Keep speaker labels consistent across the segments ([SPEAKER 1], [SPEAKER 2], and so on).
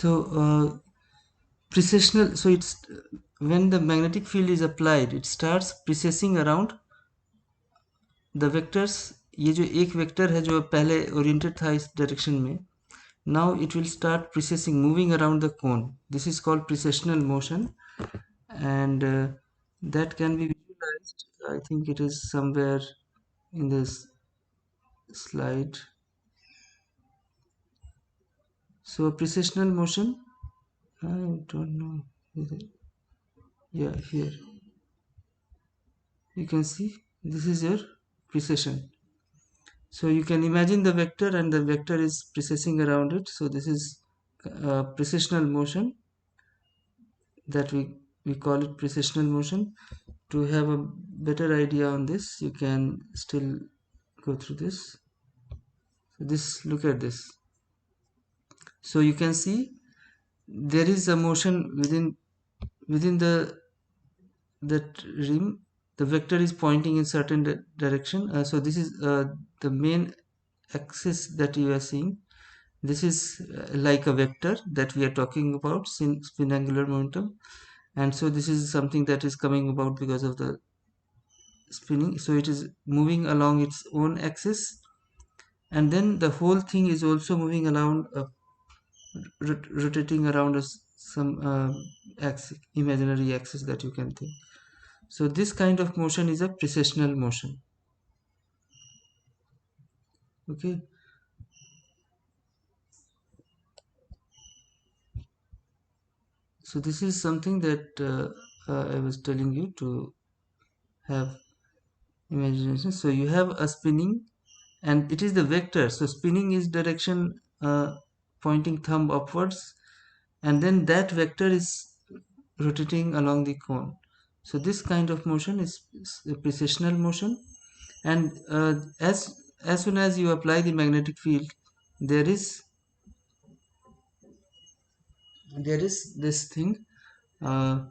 [SPEAKER 1] So precessional, so it's when the magnetic field is applied, it starts precessing around the vectors. ये जो एक vector है जो पहले ओरिएंटेड था इस डायरेक्शन में, now it will start precessing, moving around the cone. This is called precessional motion, and that can be visualized. I think it is somewhere in this slide. So precessional motion, I don't know, is it? Yeah, here you can see this is your precession. So you can imagine the vector and the vector is precessing around it. So this is precessional motion, that we call it precessional motion. To have a better idea on this, you can still go through this. So this, look at this. So you can see there is a motion within the that rim. The vector is pointing in certain direction. So this is the main axis that you are seeing. This is like a vector that we are talking about, spin angular momentum, and so this is something that is coming about because of the spinning. So it is moving along its own axis, and then the whole thing is also moving around, rotating around some axis, imaginary axis that you can think. So this kind of motion is a precessional motion. Okay. So this is something that I was telling you to have imagination. So you have a spinning, and it is the vector. So spinning is direction, pointing thumb upwards, and then that vector is rotating along the cone. So this kind of motion is a precessional motion, and as soon as you apply the magnetic field, there is this thing. Uh,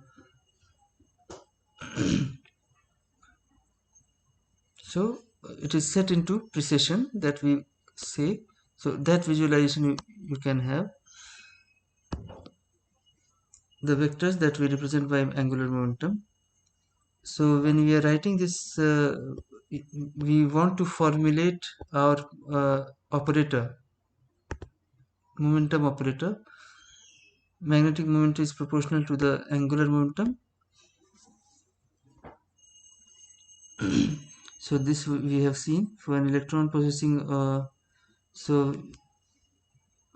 [SPEAKER 1] so it is set into precession, that we say. So that visualization you can have the vectors that we represent by angular momentum. So when we are writing this, we want to formulate our operator, momentum operator. Magnetic moment is proportional to the angular momentum. So this we have seen for an electron possessing so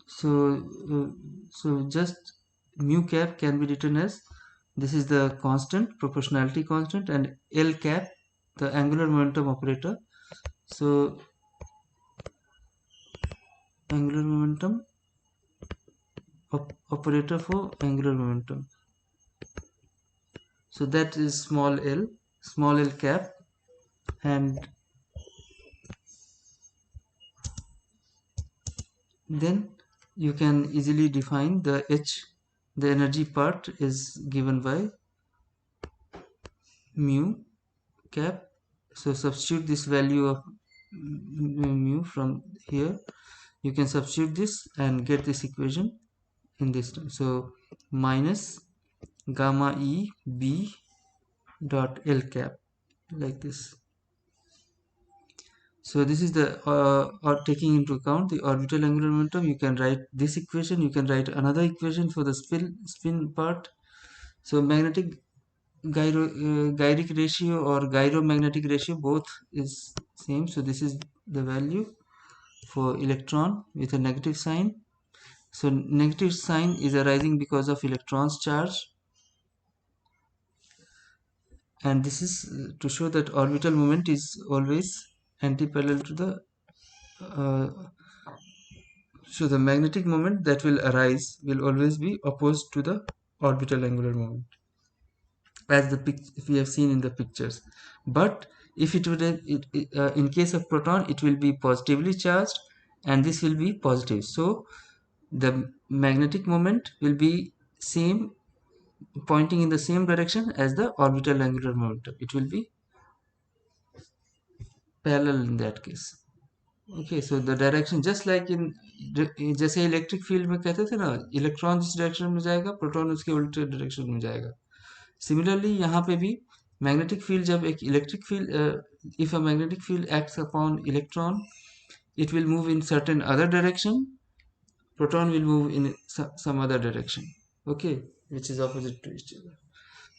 [SPEAKER 1] so so just mu cap can be written as, this is the constant, proportionality constant, and L cap, the angular momentum operator. So angular momentum operator for angular momentum, so that is small l cap, and then you can easily define the H. The energy part is given by mu cap. So substitute this value of mu from here. You can substitute this and get this equation in this term. So minus gamma E B dot L cap, like this. So this is the or taking into account the orbital angular momentum. You can write this equation. You can write another equation for the spin part. So magnetic gyric ratio or gyromagnetic ratio, both is same. So this is the value for electron with a negative sign. So negative sign is arising because of electron's charge, and this is to show that orbital moment is always anti-parallel to the uh, so the magnetic moment that will arise will always be opposed to the orbital angular moment, as we have seen in the pictures. But if it would in case of proton, it will be positively charged, and this will be positive. So the magnetic moment will be same, pointing in the same direction as the orbital angular momentum. It will be parallel in that case. Okay, so the direction just like in, जैसे electric field में कहते थे ना, electron जिस direction में जाएगा proton उसके उल्टे डायरेक्शन में जाएगा। सिमिलरली यहाँ पे भी मैग्नेटिक फील्ड, जब एक electric field, if a magnetic field acts upon electron, it will move in certain other direction, proton will move in some other direction, okay, which is opposite to each other.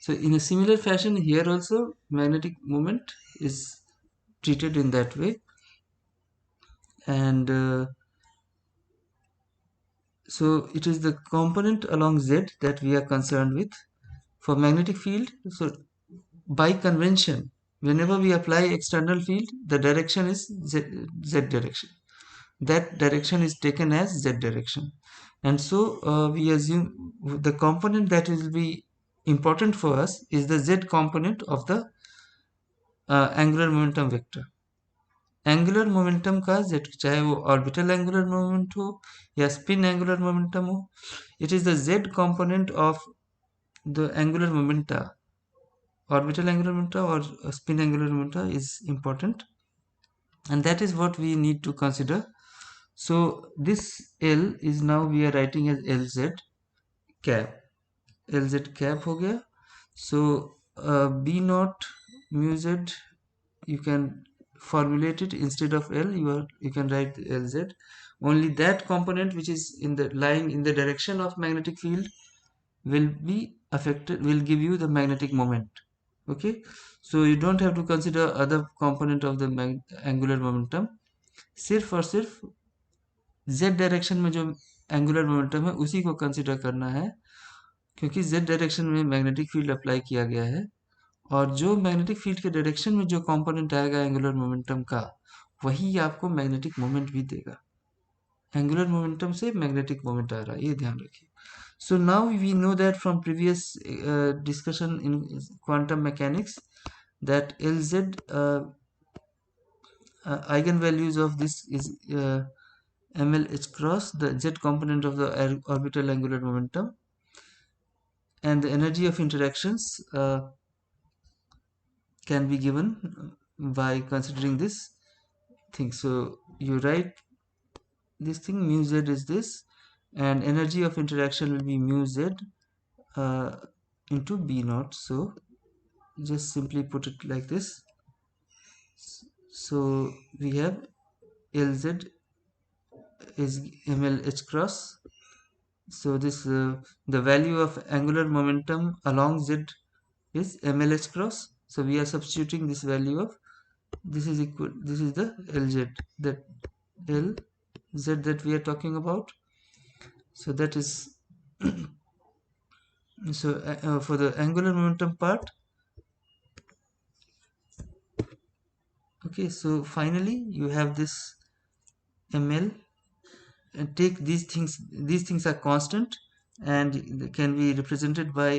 [SPEAKER 1] So in a similar fashion here also magnetic moment is treated in that way. And so it is the component along z that we are concerned with for magnetic field. So by convention, whenever we apply external field, the direction is z direction, that direction is taken as z direction. And so we assume the component that will be important for us is the z component of the angular momentum vector. Angular momentum का z, चाहे वो orbital angular moment हो या spin angular momentum हो, it is the z component of the angular momenta, orbital angular momenta or spin angular momenta is important, and that is what we need to consider. So this L is now we are writing as Lz cap, Lz cap हो गया. So B naught mu z, you can formulate it instead of L, you can write Lz. Only that component which is in the lying in the direction of magnetic field will be affected, will give you the magnetic moment. Okay, so you don't have to consider other component of the angular momentum. सिर्फ और सिर्फ z direction में जो angular momentum है उसी को consider करना है, क्योंकि z डायरेक्शन में मैग्नेटिक फील्ड अप्लाई किया गया है, और जो मैग्नेटिक फील्ड के डायरेक्शन में जो कंपोनेंट आएगा एंगुलर मोमेंटम का, वही आपको मैग्नेटिक मोमेंट भी देगा। एंगुलर मोमेंटम से मैग्नेटिक मोमेंट आ रहा है, ये ध्यान रखिए। So now we know that from previous discussion in quantum mechanics that Lz eigenvalues of this is ml h cross, the z component of the orbital angular momentum, and the energy of interactions can be given by considering this thing. So you write this thing, mu z is this, and energy of interaction will be mu z uh, into b naught. So just simply put it like this. So we have Lz is ml h cross. So this the value of angular momentum along z is ml h cross. So we are substituting this value of, this is equal, this is the Lz, that Lz that we are talking about. So that is so for the angular momentum part. Okay, so finally you have this ml, and take these things are constant and can be represented by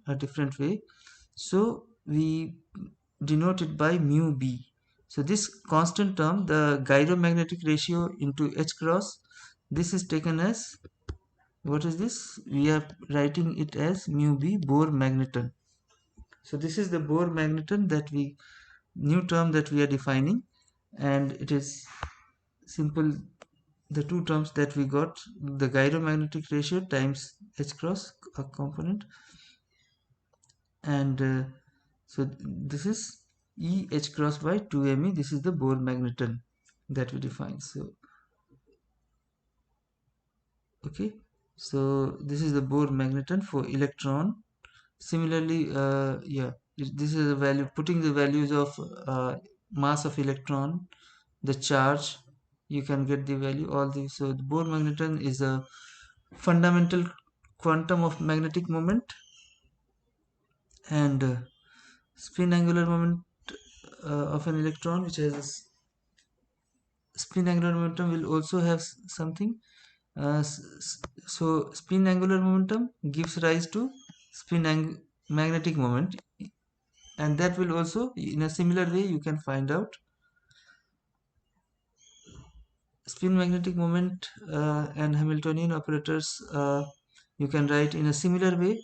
[SPEAKER 1] a different way. So we denote it by mu b. So this constant term, the gyromagnetic ratio into h cross, this is taken as, what is this? We are writing it as mu b Bohr magneton. So this is the Bohr magneton that we, new term that we are defining, and it is simple, the two terms that we got, the gyromagnetic ratio times h cross, a component, and so this is E h cross by 2 me, this is the Bohr magneton that we define. So okay, so this is the Bohr magneton for electron. Similarly yeah, this is the value, putting the values of mass of electron, the charge, you can get the value, all these. So the Bohr magneton is a fundamental quantum of magnetic moment, and spin angular moment of an electron which has spin angular momentum will also have something. So spin angular momentum gives rise to magnetic moment, and that will also, in a similar way, you can find out spin magnetic moment and Hamiltonian operators. You can write in a similar way,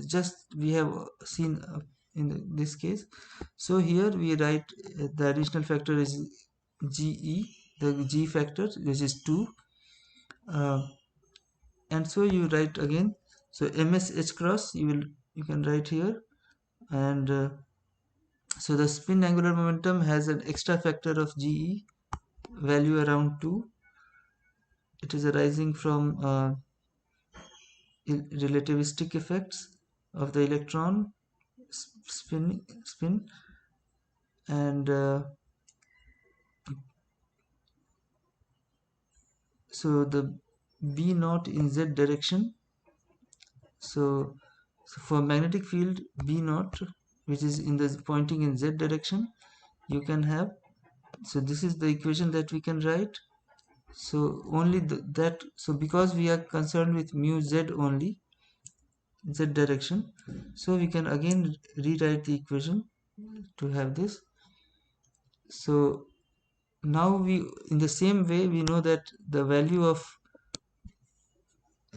[SPEAKER 1] just we have seen in this case. So here we write the additional factor is GE, the g factor, which is 2, and so you write again. So ms h cross you can write here, and so the spin angular momentum has an extra factor of ge value around 2. It is arising from relativistic effects of the electron spin, and so the b naught in z direction. So for magnetic field b naught, which is in the pointing in z direction, you can have, so this is the equation that we can write. So only that, so because we are concerned with mu z only, z direction, so we can again rewrite the equation to have this. So now we, in the same way, we know that the value of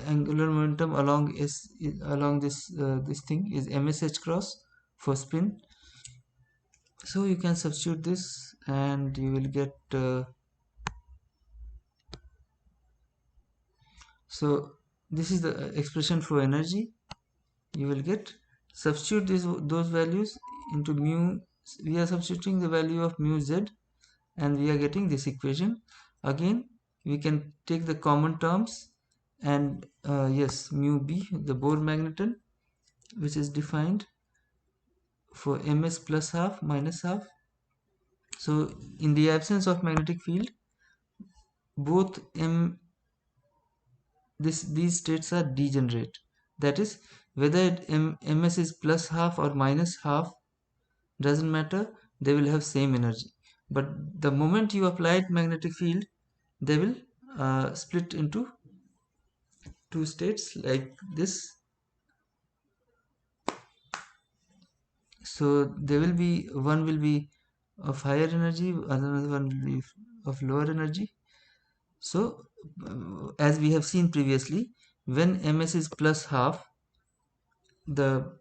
[SPEAKER 1] angular momentum along this thing is msh cross for spin. So you can substitute this and you will get so this is the expression for energy. You will get, substitute those values into mu. We are substituting the value of mu z, and we are getting this equation. Again we can take the common terms, and yes, mu b, the Bohr magneton, which is defined for ms plus half minus half. So in the absence of magnetic field, both these states are degenerate. That is, whether ms is plus half or minus half, doesn't matter, they will have same energy. But the moment you applied magnetic field, they will split into two states like this. So there will be, one will be of higher energy, another one will be of lower energy. So as we have seen previously, when ms is plus half, the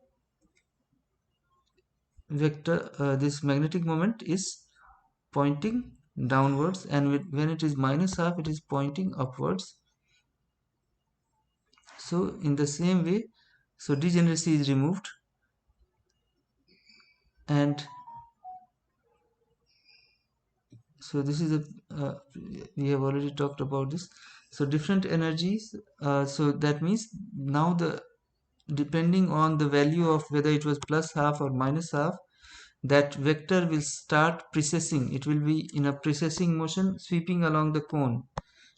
[SPEAKER 1] vector, this magnetic moment is pointing downwards, and when it is minus half, it is pointing upwards. So in the same way, so degeneracy is removed, and so this is a we have already talked about this. So different energies, so that means now the, depending on the value of whether it was plus half or minus half, that vector will start precessing. It will be in a precessing motion, sweeping along the cone.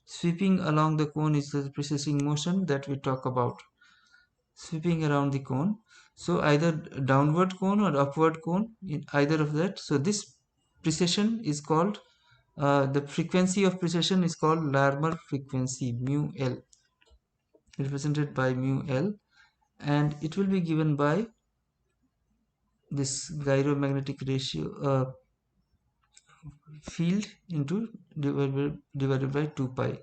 [SPEAKER 1] Sweeping along the cone is the precessing motion that we talk about, sweeping around the cone. So either downward cone or upward cone, in either of that. So this precession is called, the frequency of precession is called Larmor frequency, mu L, represented by mu L, and it will be given by this gyromagnetic ratio, field into divided by 2 pi.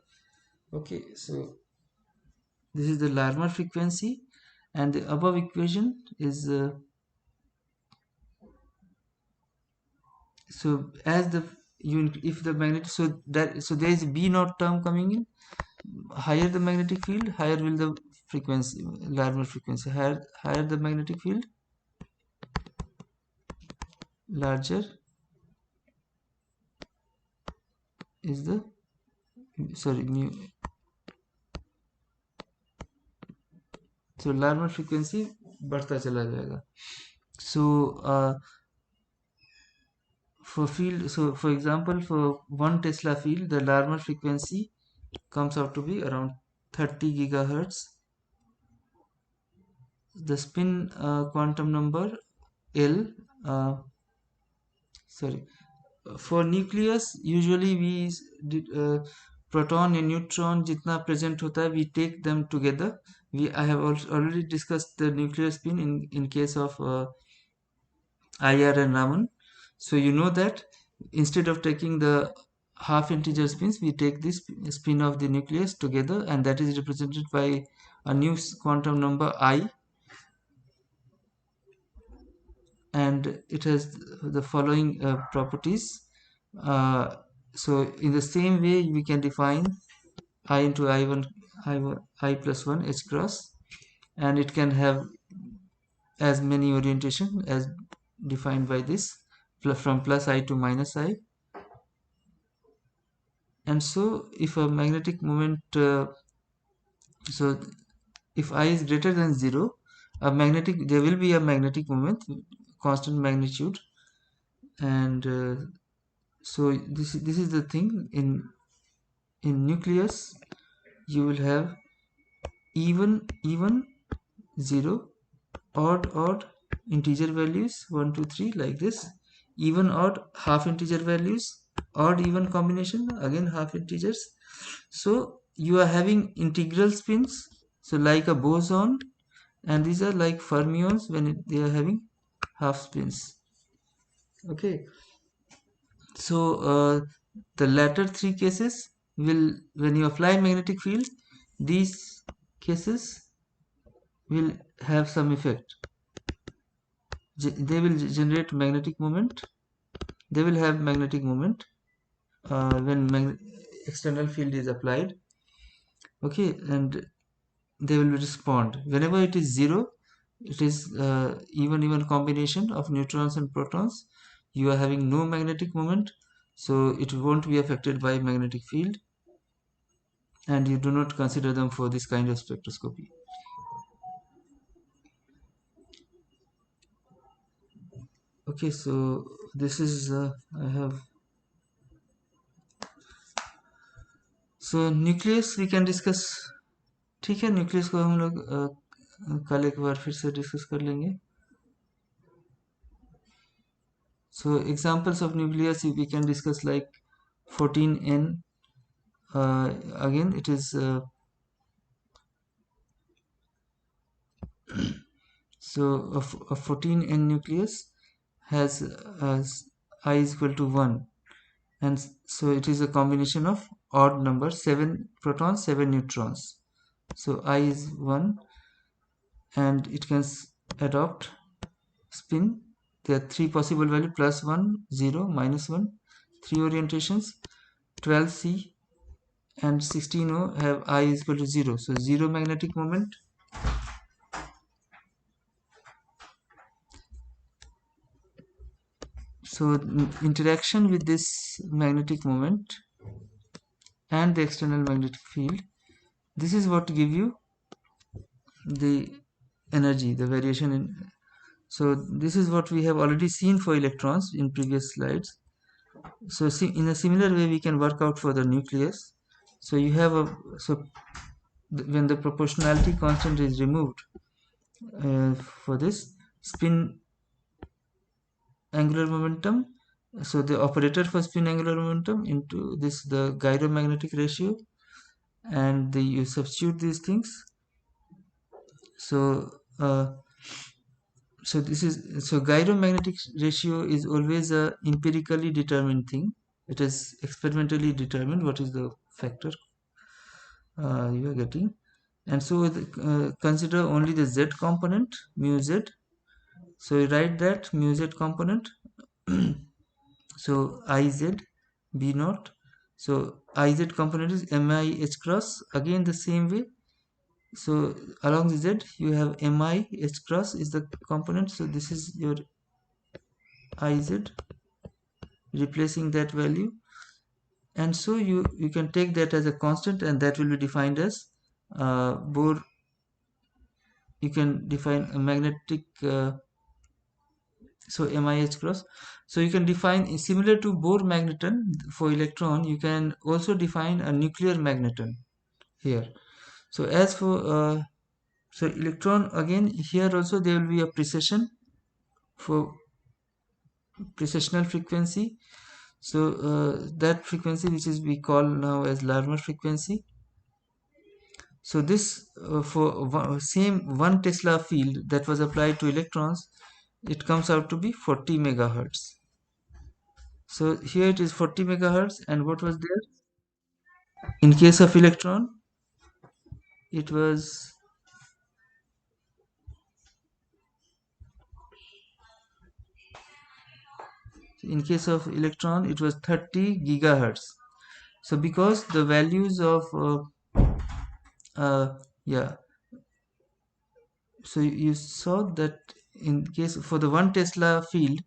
[SPEAKER 1] Okay, so this is the Larmor frequency, and the above equation is so as the if the magnetic, so that, so there is b naught term coming in. Higher the magnetic field, higher will the frequency, Larmor frequency. Higher the magnetic field, larger is the, sorry, mu. So Larmor frequency बढ़ता चला जाएगा. So for field, so for example, for 1 Tesla field, the Larmor frequency comes out to be around 30 gigahertz. The spin quantum number L, sorry, for nucleus usually we proton and neutron jitna present hota hai, we take them together. I have already discussed the nuclear spin in case of IR and Raman. So you know that instead of taking the half integer spins, we take this spin of the nucleus together, and that is represented by a new quantum number I, and it has the following properties. So in the same way we can define I into I plus 1 h cross, and it can have as many orientation as defined by this, from plus I to minus I. And so if a magnetic moment so if I is greater than 0, there will be a magnetic moment, constant magnitude. And so this is the thing. In nucleus you will have even 0, odd integer values 1 2 3 like this, even odd half integer values, odd even combination again half integers. So you are having integral spins, so like a boson, and these are like fermions when they are having half spins. Okay, so the latter three cases will, when you apply magnetic field, these cases will have some effect. They will generate magnetic moment, they will have magnetic moment when external field is applied. Okay, and they will respond whenever it is 0. It is even combination of neutrons and protons. You are having no magnetic moment, so it won't be affected by magnetic field, and you do not consider them for this kind of spectroscopy. Okay, so this is I have, so nucleus we can discuss. ठीक है, nucleus को हम लोग कल एक बार फिर से discuss कर लेंगे. So examples of nucleus we can discuss like 14N. Again it is so a 14N nucleus has I is equal to 1, and so it is a combination of odd number, 7 protons 7 neutrons. So I is 1, and it can adopt spin. There are 3 possible values: plus 1, 0, minus 1. 3 orientations. 12C and 16O have I is equal to 0, so 0 magnetic moment. So interaction with this magnetic moment and the external magnetic field, this is what give you the energy, the variation in. So this is what we have already seen for electrons in previous slides. So see, in a similar way we can work out for the nucleus. So you have a, so when the proportionality constant is removed for this spin angular momentum, so the operator for spin angular momentum into this, the gyromagnetic ratio, and you substitute these things. So so this is, so gyromagnetic ratio is always a empirically determined thing. It is experimentally determined what is the factor you are getting. And so consider only the z component, mu z. So you write that mu z component. So Iz B naught. So Iz component is Mi h cross, again the same way. So along the z you have Mi h cross is the component, so this is your Iz replacing that value. And so you can take that as a constant, and that will be defined as Bohr. You can define a magnetic so MIH cross. So you can define, similar to Bohr magneton for electron, you can also define a nuclear magneton here. So as for so electron, again here also there will be a precession for precessional frequency. So that frequency which is we call now as Larmor frequency. So this for same 1 Tesla field that was applied to electrons, it comes out to be 40 megahertz. So here it is 40 megahertz, and what was there? In case of electron, it was In case of electron it was 30 gigahertz. So because the values of yeah, so you saw that in case for the 1 Tesla field,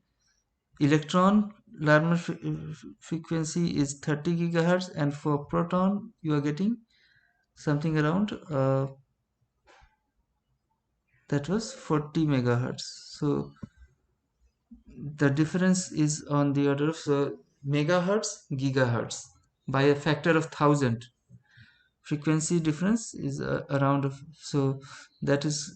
[SPEAKER 1] electron Larmor frequency is 30 gigahertz, and for proton you are getting something around that was 40 megahertz. So the difference is on the order of megahertz gigahertz by a factor of 1000. Frequency difference is around so that is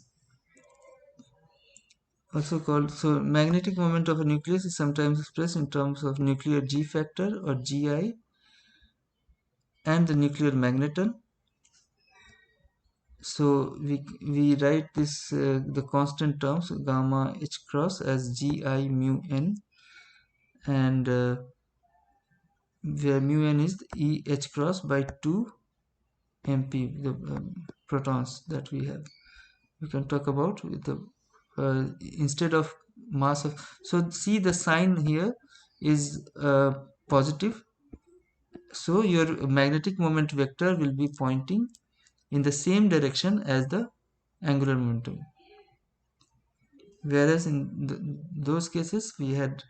[SPEAKER 1] also called, so magnetic moment of a nucleus is sometimes expressed in terms of nuclear G factor or Gi and the nuclear magneton. So we write this the constant terms gamma h cross as Gi mu n, and where mu n is E h cross by 2 mp, the protons that we have. We can talk about with the instead of mass of, so see the sign here is positive, so your magnetic moment vector will be pointing in the same direction as the angular momentum, whereas in those cases we had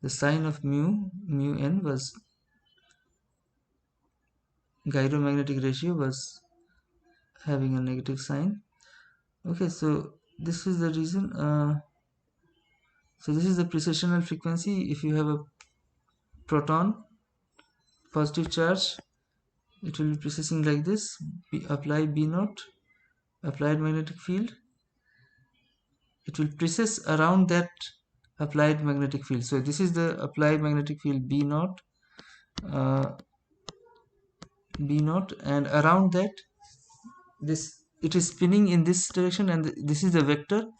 [SPEAKER 1] the sign of mu n was gyromagnetic ratio was having a negative sign. Okay, so this is the reason so this is the precessional frequency. If you have a proton positive charge, it will be precessing like this. Apply B naught, applied magnetic field, it will precess around that applied magnetic field. So this is the applied magnetic field B naught, uh, and around that this it is spinning in this direction, and this is the vector,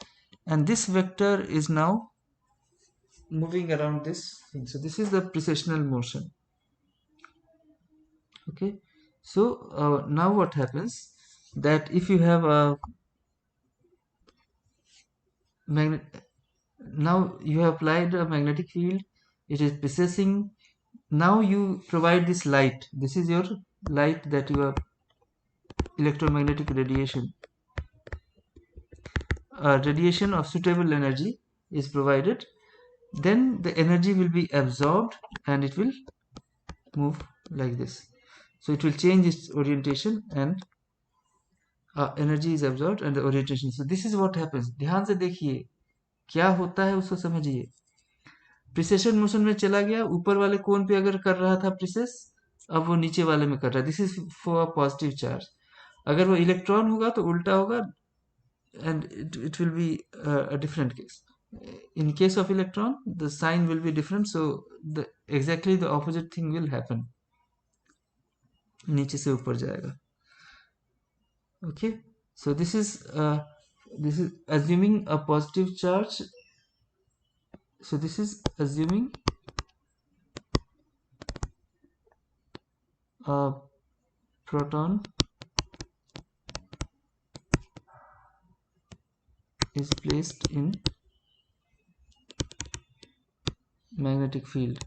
[SPEAKER 1] and this vector is now moving around this thing. So this is the precessional motion. Okay, so now what happens, that if you have a magnet, now you have applied a magnetic field, it is precessing, now you provide this light, this is your light that you have electromagnetic radiation, radiation of suitable energy is provided, then the energy will be absorbed and it will move like this. So it will change its orientation, and energy is absorbed and the orientation. So this is what happens. ध्यान से देखिए क्या होता है उसको समझिए. Precision motion में चला गया, ऊपर वाले कोन पे अगर कर रहा था प्रिसेस, अब वो नीचे वाले में कर रहा है. This is for positive charge. अगर वो इलेक्ट्रॉन होगा तो उल्टा होगा, and it will be a different case. In case of electron the sign will be different, so the exactly the opposite thing will happen, नीचे से ऊपर जाएगा. Okay, so this is assuming a positive charge. So this is assuming a proton is placed in magnetic field.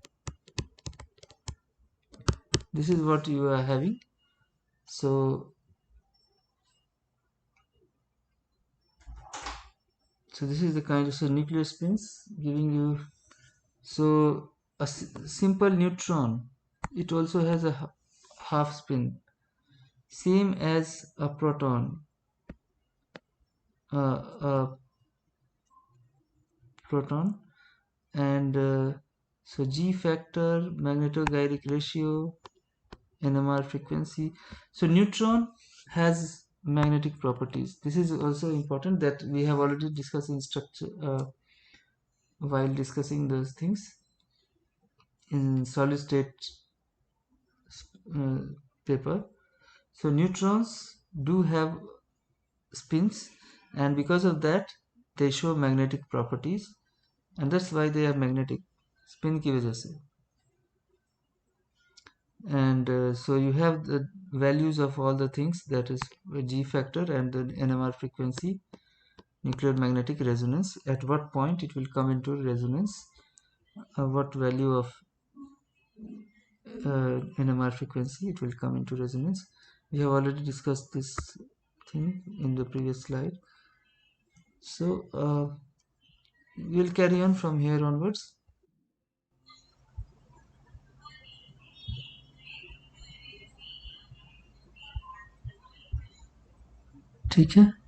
[SPEAKER 1] This is what you are having. So this is the kind of nuclear spins giving you. So a simple neutron, it also has a half spin, same as a proton. A proton, and so G factor, magnetogyric ratio, NMR frequency. So neutron has magnetic properties. This is also important that we have already discussed in structure while discussing those things in solid state paper. So neutrons do have spins, and because of that they show magnetic properties, and that's why they are magnetic, spin की वजह से. And so you have the values of all the things, that is G factor and the NMR frequency, nuclear magnetic resonance, at what point it will come into resonance, what value of NMR frequency it will come into resonance. We have already discussed this thing in the previous slide. So we'll carry on from here onwards. ठीक है